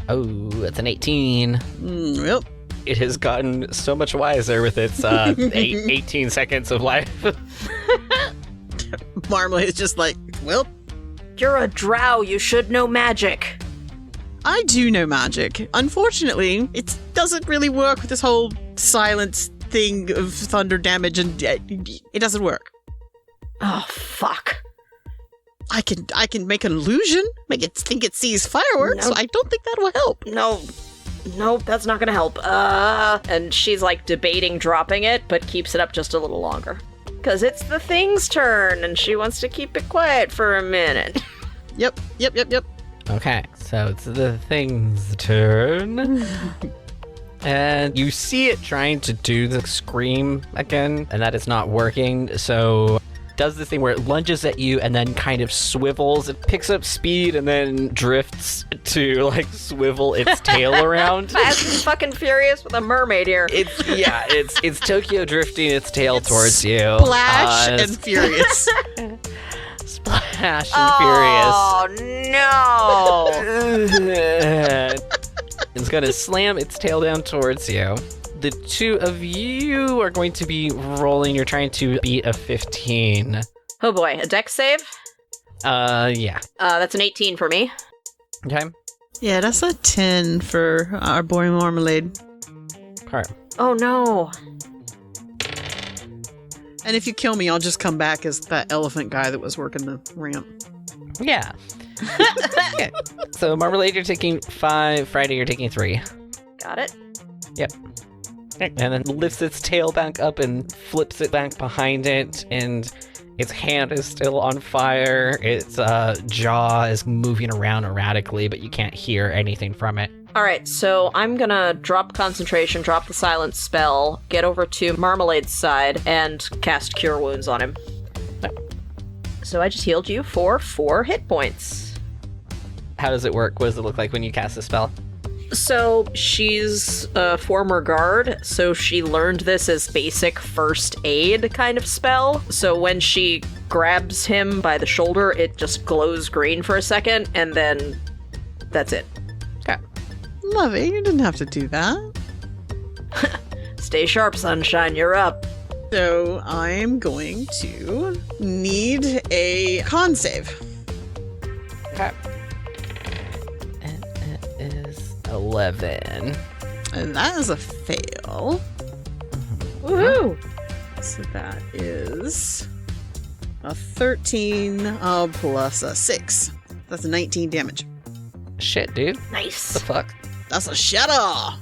Oh, that's an 18. Yep. It has gotten so much wiser with its 18 seconds of life. Marmalade is just like, well, You're a drow, you should know magic. I do know magic. Unfortunately, it doesn't really work with this whole silence thing of thunder damage, and it doesn't work. Oh, fuck. I can make an illusion, make it think it sees fireworks. Nope. I don't think that will help. No, that's not gonna help. And she's like debating dropping it, but keeps it up just a little longer. Because it's the thing's turn, and she wants to keep it quiet for a minute. Yep. Okay, so it's the thing's turn. And you see it trying to do the scream again, and that is not working. So it does this thing where it lunges at you and then kind of swivels. It picks up speed and then drifts to like swivel its tail around. Fast and fucking furious with a mermaid here. It's Tokyo drifting its tail towards you. Splash and furious. Splash and Oh, no! It's going to slam its tail down towards you. The two of you are going to be rolling. You're trying to beat a 15. Oh boy, a dex save? Yeah. That's an 18 for me. Okay. Yeah, that's a 10 for our boy Marmalade. All right. Oh no. And if you kill me, I'll just come back as that elephant guy that was working the ramp. Yeah. Okay. So Marmalade, you're taking 5. Friday, you're taking 3. Got it. Yep. And then lifts its tail back up and flips it back behind it, and its hand is still on fire. Its jaw is moving around erratically, but you can't hear anything from it. Alright, so I'm gonna drop concentration, drop the silence spell, get over to Marmalade's side, and cast Cure Wounds on him. So I just healed you for 4 hit points. How does it work? What does it look like when you cast a spell? So she's a former guard, so she learned this as basic first aid kind of spell. So when she grabs him by the shoulder, it just glows green for a second, and then that's it. Okay. Lovey, you didn't have to do that. Stay sharp, sunshine, you're up. So I'm going to need a con save. Okay. And it is 11. And that is a fail. Woohoo! So that is a 13 plus a 6. That's a 19 damage. Shit, dude. Nice. The fuck? That's a shatter.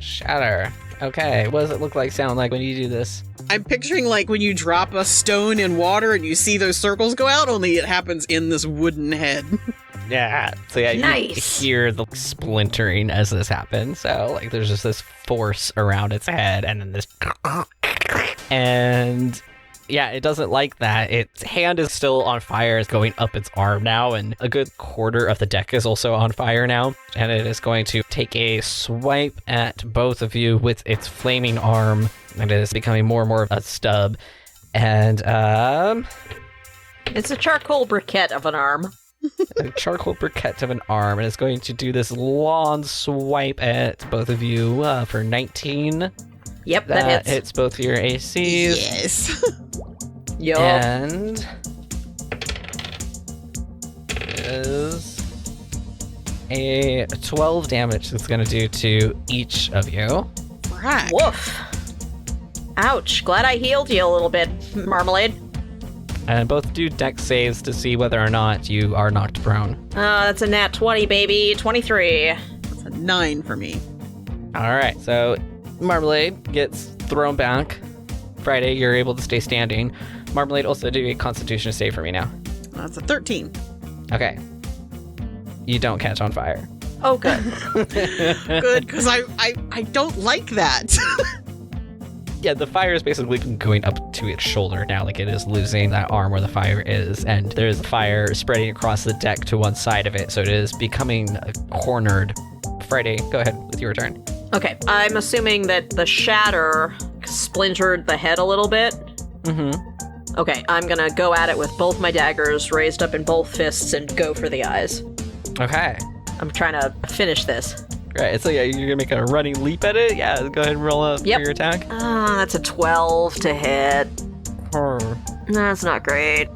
Shatter. Okay, what does it look like, sound like when you do this? I'm picturing like when you drop a stone in water and you see those circles go out, only it happens in this wooden head. Yeah. So yeah, Nice. you hear the splintering as this happens. So like there's just this force around its head and then this and yeah, it doesn't like that. Its hand is still on fire. It's going up its arm now, and a good quarter of the deck is also on fire now. And it is going to take a swipe at both of you with its flaming arm. And it is becoming more and more of a stub. And It's a charcoal briquette of an arm. a charcoal briquette of an arm, and it's going to do this long swipe at both of you for 19. Yep, that hits. hits both your ACs. Yes. Yo. And is a 12 damage it's going to do to each of you. Frack. Woof. Ouch. Glad I healed you a little bit, Marmalade. And both do dex saves to see whether or not you are knocked prone. That's a nat 20, baby. 23. That's a 9 for me. All right, so Marmalade gets thrown back. Friday, you're able to stay standing. Marmalade, also do a constitution save for me now. That's a 13. Okay. You don't catch on fire. Oh, good. Good, because I don't like that. Yeah, the fire is basically going up to its shoulder now, like it is losing that arm where the fire is, and there's fire spreading across the deck to one side of it, so it is becoming cornered. Friday, go ahead with your turn. Okay, I'm assuming that the shatter splintered the head a little bit. Mm-hmm. Okay, I'm gonna go at it with both my daggers raised up in both fists and go for the eyes. Okay. I'm trying to finish this. Right, so yeah, you're gonna make a running leap at it? Yeah, go ahead and roll up for your attack. That's a 12 to hit. That's not great.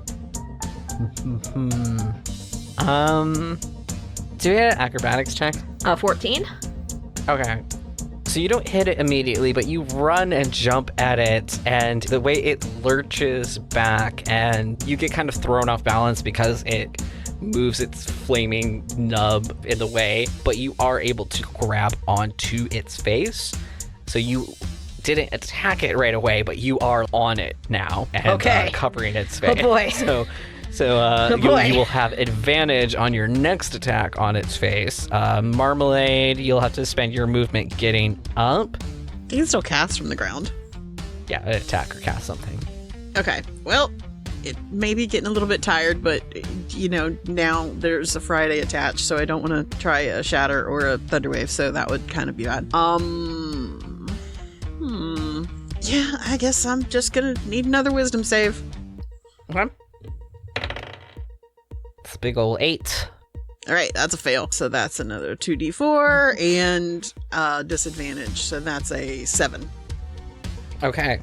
Do we have an acrobatics check? 14. Okay. So you don't hit it immediately, but you run and jump at it, and the way it lurches back, and you get kind of thrown off balance because it moves its flaming nub in the way, but you are able to grab onto its face. So you didn't attack it right away, but you are on it now and covering its face. Oh boy. So you will have advantage on your next attack on its face. Marmalade, you'll have to spend your movement getting up. You can still cast from the ground. Yeah, attack or cast something. Okay, well, it may be getting a little bit tired, but, now there's a Friday attached, so I don't want to try a Shatter or a Thunderwave, so that would kind of be bad. Yeah, I guess I'm just gonna need another Wisdom save. Okay. It's a big ol' 8. All right, that's a fail. So that's another 2d4 and disadvantage. So that's a 7. Okay.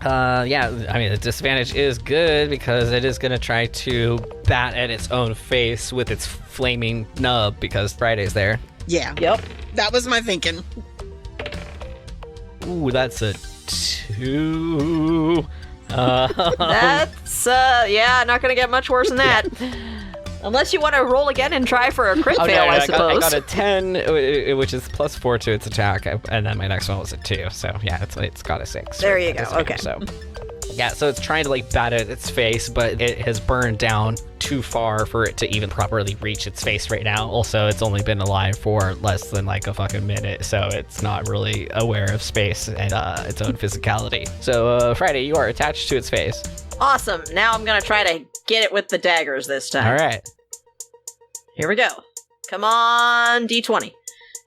The disadvantage is good because it is going to try to bat at its own face with its flaming nub because Friday's there. Yeah. Yep. That was my thinking. Ooh, that's a 2. That's, not gonna get much worse than that. Unless you want to roll again and try for a crit fail, I suppose. I got a 10, which is +4 to its attack, and then my next one was a 2. So yeah, it's got a 6. There you go. Okay. So yeah, so it's trying to bat at its face, but it has burned down too far for it to even properly reach its face right now. Also, it's only been alive for less than a fucking minute, so it's not really aware of space and its own physicality. So Friday, you are attached to its face. Awesome. Now I'm gonna try to get it with the daggers this time. All right. Here we go. Come on, D20.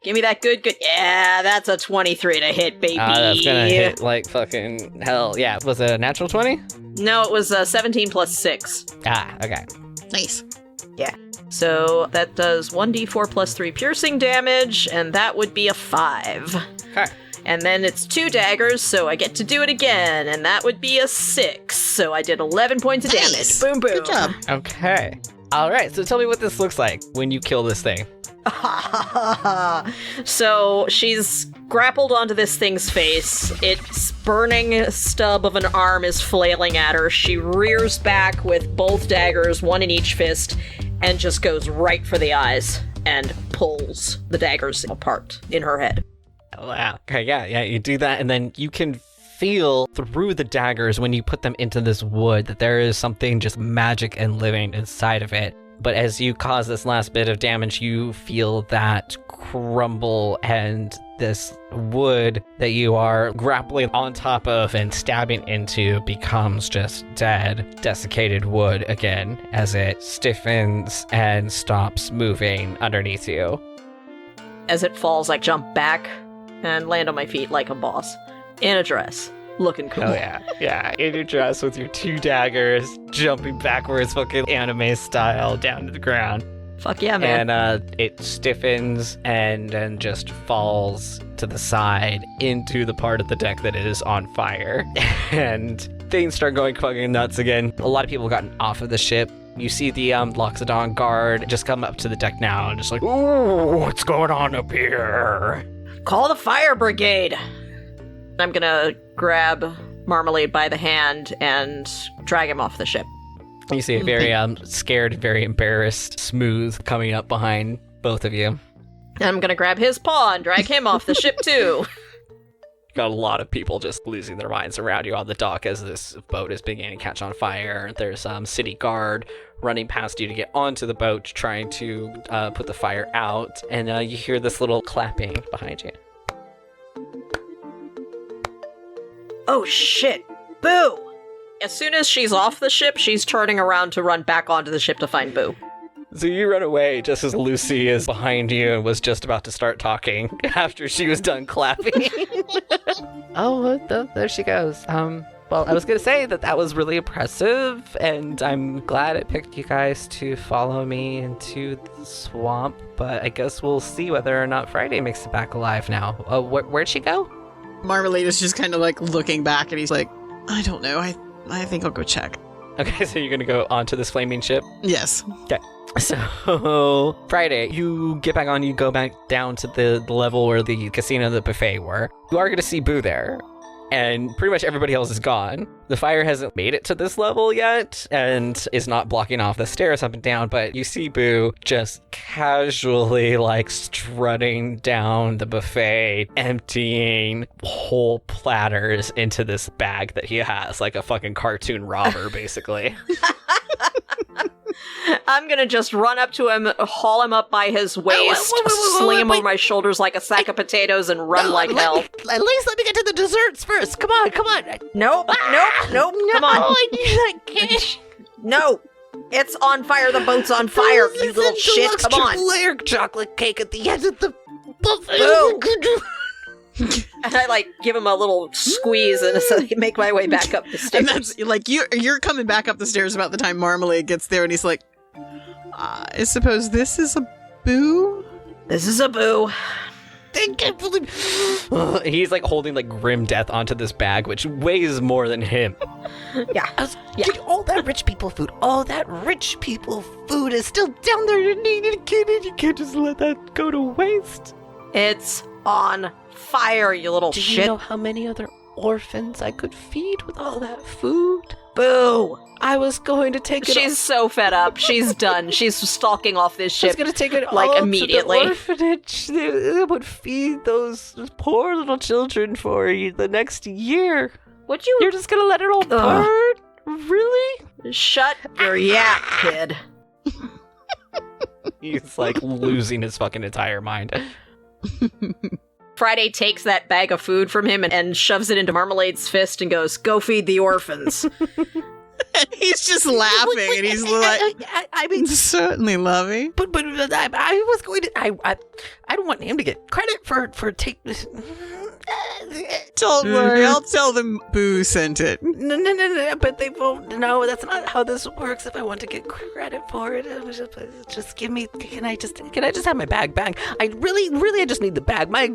Give me that good. Yeah, that's a 23 to hit, baby. That's gonna hit like fucking hell. Yeah, was it a natural 20? No, it was 17 plus 6. Okay. Nice. Yeah. So that does 1d4 plus 3 piercing damage, and that would be a 5. Okay. And then it's 2 daggers, so I get to do it again, and that would be a 6. So I did 11 points of damage. Boom, boom. Good job. Okay. All right, so tell me what this looks like when you kill this thing. So she's grappled onto this thing's face. Its burning stub of an arm is flailing at her. She rears back with both daggers, one in each fist, and just goes right for the eyes and pulls the daggers apart in her head. Wow. Okay, yeah, you do that, and then you can feel through the daggers when you put them into this wood that there is something just magic and living inside of it. But as you cause this last bit of damage, you feel that crumble, and this wood that you are grappling on top of and stabbing into becomes just dead, desiccated wood again as it stiffens and stops moving underneath you. As it falls, I jump back and land on my feet like a boss. In a dress. Looking cool. Oh yeah, in your dress with your 2 daggers, jumping backwards, fucking anime style, down to the ground. Fuck yeah, man. And it stiffens and then just falls to the side into the part of the deck that is on fire. And things start going fucking nuts again. A lot of people have gotten off of the ship. You see the Loxodon guard just come up to the deck now and just like, ooh, what's going on up here? Call the fire brigade! I'm gonna grab Marmalade by the hand and drag him off the ship. You see a very scared, very embarrassed Smooth coming up behind both of you. I'm gonna grab his paw and drag him off the ship too. Got a lot of people just losing their minds around you on the dock as this boat is beginning to catch on fire. There's city guard running past you to get onto the boat, trying to put the fire out, and you hear this little clapping behind you. Oh shit! Boo! As soon as she's off the ship, she's turning around to run back onto the ship to find Boo. So you run away just as Lucy is behind you and was just about to start talking after she was done clapping. Oh, there she goes. Well, I was going to say that was really impressive, and I'm glad it picked you guys to follow me into the swamp, but I guess we'll see whether or not Friday makes it back alive now. Where'd she go? Marmalade is just kind of looking back, and he's like, I don't know. I think I'll go check. Okay, so you're going to go onto this flaming ship? Yes. Okay. So, Friday, you get back on, you go back down to the level where the casino and the buffet were. You are going to see Boo there, and pretty much everybody else is gone. The fire hasn't made it to this level yet, and is not blocking off the stairs up and down, but you see Boo just casually, like, strutting down the buffet, emptying whole platters into this bag that he has, like a fucking cartoon robber, basically. I'm gonna just run up to him, haul him up by his waist, sling him over my shoulders like a sack of potatoes, and run like hell. At least let me get to the desserts first. Come on. Nope, come on. I need that cash. No, it's on fire, the boat's on fire, you little shit, come on. Layer chocolate cake at the end of the buffet. Boo. And I, like, give him a little squeeze, and so I make my way back up the stairs. And that's, like, you're coming back up the stairs about the time Marmalade gets there, and he's like, I suppose this is a Boo? This is a Boo. I can't believe... He's like holding like grim death onto this bag, which weighs more than him. Yeah. Getting all that rich people food. All that rich people food is still down there. You can't just let that go to waste. It's on fire, you little Do shit. you know how many other orphans I could feed with all that food? Boo. I was going to take it. She's so fed up. She's done. She's stalking off this I was ship. going to take it like, all immediately. to the orphanage. They would feed those poor little children for you the next year. Would you? You're just going to let it all burn? Really? Shut your yap, kid. He's like losing his fucking entire mind. Friday takes that bag of food from him and shoves it into Marmalade's fist and goes, "Go feed the orphans." He's just laughing, and he's like, I mean, certainly, Lovey. but I was going to. I don't want him to get credit for taking this. Don't worry, I'll tell them Boo sent it. No, but they won't. No, that's not how this works. If I want to get credit for it, just give me. Can I just have my bag back? I really, I just need the bag. My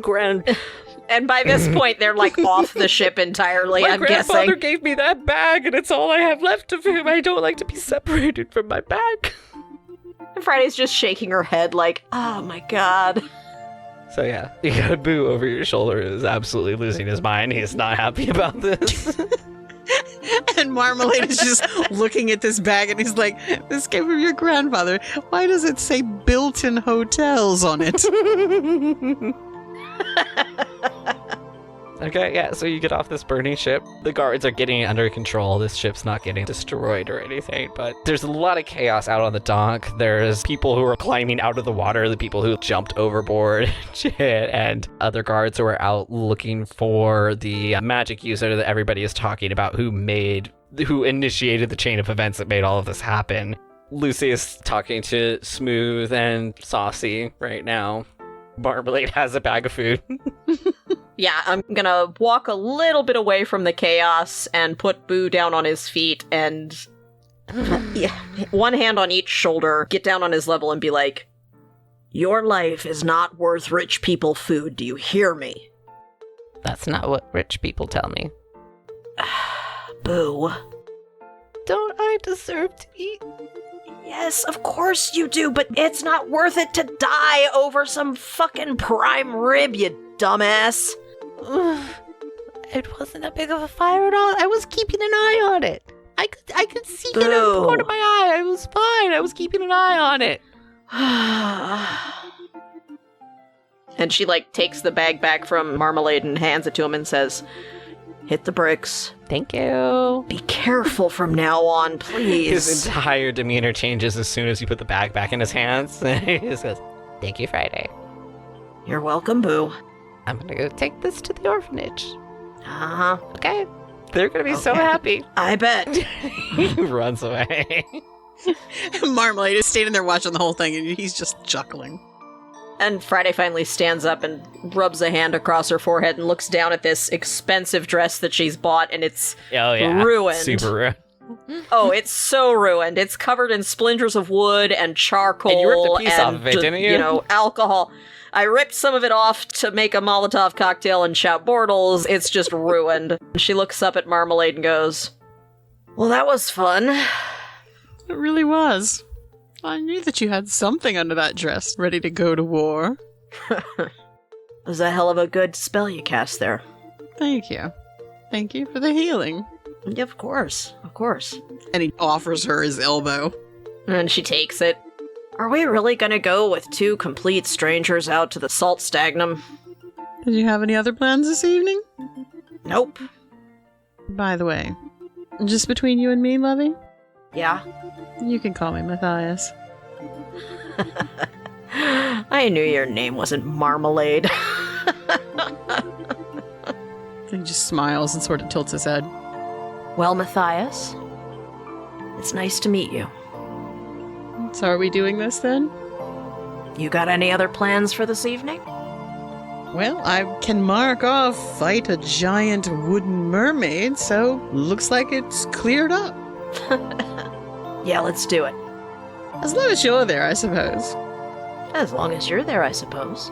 And by this point, they're like off the ship entirely, My I'm grandfather guessing. gave me that bag, and it's all I have left of him. I don't like to be separated from my bag. And Friday's just shaking her head like, oh my god. So yeah, you got a Boo over your shoulder who's absolutely losing his mind. He's not happy about this. And Marmalade is just looking at this bag, and he's like, this came from your grandfather. Why does it say built-in hotels on it? Okay, yeah, so you get off this burning ship. The guards are getting it under control. This ship's not getting destroyed or anything, but there's a lot of chaos out on the dock. There's people who are climbing out of the water, the people who jumped overboard, and other guards who are out looking for the magic user that everybody is talking about who initiated the chain of events that made all of this happen. Lucy is talking to Smooth and Saucy right now. Marmalade has a bag of food. Yeah, I'm gonna walk a little bit away from the chaos and put Boo down on his feet and one hand on each shoulder, get down on his level and be like, "Your life is not worth rich people food, do you hear me?" That's not what rich people tell me. Boo. Don't I deserve to eat? Yes, of course you do, but it's not worth it to die over some fucking prime rib, you dumbass. It wasn't that big of a fire at all. I was keeping an eye on it. I could see it in the corner of my eye. I was fine. I was keeping an eye on it. And she, like, takes the bag back from Marmalade and hands it to him and says, "Hit the bricks. Thank you. Be careful from now on, please." His entire demeanor changes as soon as you put the bag back in his hands. He just goes, Thank you, Friday. You're welcome, Boo. I'm gonna go take this to the orphanage. Uh-huh. Okay. they're going to be so happy. I bet. He runs away. Marmalade is standing there watching the whole thing, and he's just chuckling. And Friday finally stands up and rubs a hand across her forehead and looks down at this expensive dress that she's bought, and it's ruined. Super ruined. Oh, it's so ruined. It's covered in splinters of wood and charcoal. And you ripped a piece off of it, didn't you? You know, alcohol. I ripped some of it off to make a Molotov cocktail and shout Bortles. It's just ruined. She looks up at Marmalade and goes, "Well, that was fun." It really was. I knew that you had something under that dress ready to go to war. It was a hell of a good spell you cast there. Thank you. Thank you for the healing. Yeah, of course. Of course. And he offers her his elbow. And she takes it. Are we really gonna go with two complete strangers out to the salt stagnum? Did you have any other plans this evening? Nope. By the way, just between you and me, Lovey, Yeah? you can call me Matthias. I knew your name wasn't Marmalade. He just smiles and sort of tilts his head. Well, Matthias, it's nice to meet you. So are we doing this then? You got any other plans for this evening? Well, I can mark off fight a giant wooden mermaid, so looks like it's cleared up. Yeah, let's do it. As long as you're there, I suppose. As long as you're there, I suppose.